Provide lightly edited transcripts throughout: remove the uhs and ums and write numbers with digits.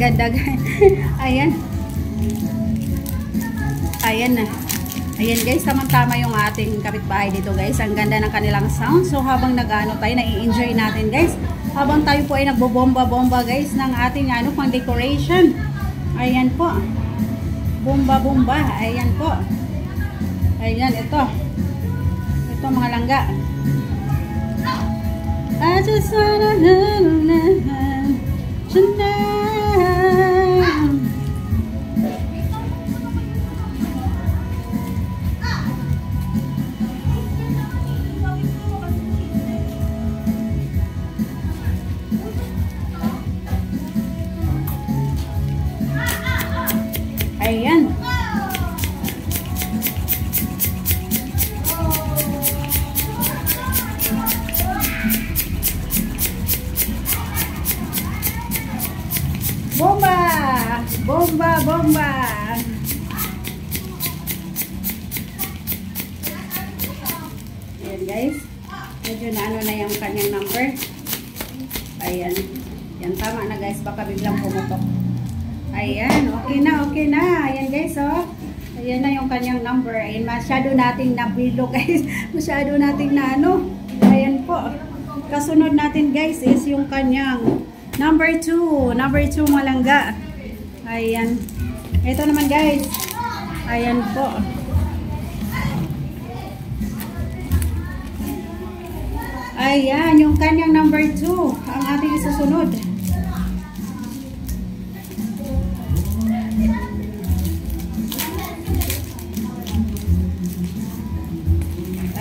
ganda guys. Ayan. Ayan na. Ayan guys, tamang-tama yung ating kapitbahay dito guys. Ang ganda ng kanilang sound. So habang nag-ano tayo, nai-enjoy natin guys. Habang tayo po ay nagbobomba-bomba guys ng ating pang decoration. Ayan po. Bomba-bomba. Ayan po. Ayan, ito. Ito mga langga. I just wanna love ayan. Bomba! Bomba! Bomba! Ayan guys. Medyo na na yung kanyang number. Ayan. Yan, tama na guys. Baka biglang pumutok. Ayan. Okay na, okay na. Ayan guys, oh. Ayan na yung kanyang number. Ayan, masyado nating nabilo guys. Masyado nating na ano. Ayan po. Kasunod natin guys is yung kanyang number 2. Number 2 malangga. Ayan. Ito naman guys. Ayan po. Ayan. Yung kanyang number 2. Ang ating isusunod.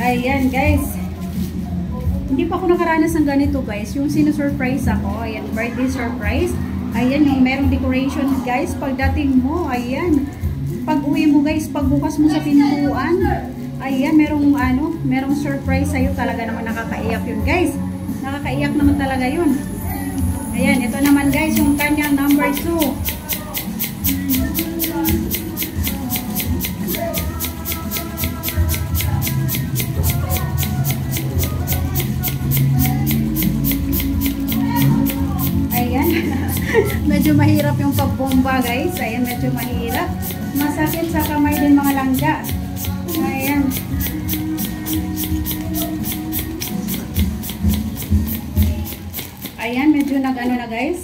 Ayan guys. Hindi pa ako nakaranas ng ganito guys. Yung sinusurprise ako. Ayan, birthday surprise. Ayan, yung merong decoration guys. Pagdating mo, ayan. Pag uwi mo guys, pagbukas mo sa pintuan. Ayan, merong surprise sa'yo. Talaga naman nakakaiyak yun guys. Nakakaiyak naman talaga yun. Ayan, ito naman guys, yung kanyang number 2. Medyo mahirap yung pagbomba guys. Ayan, medyo mahirap. Masakit sa kamay din mga langga. Ayan. Ayan, medyo nag-ano na guys.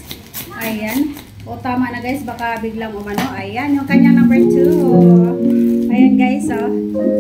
Ayan. O tama na guys, baka biglang umano. Ayan, yung kanyang number 2. Ayan guys, oh.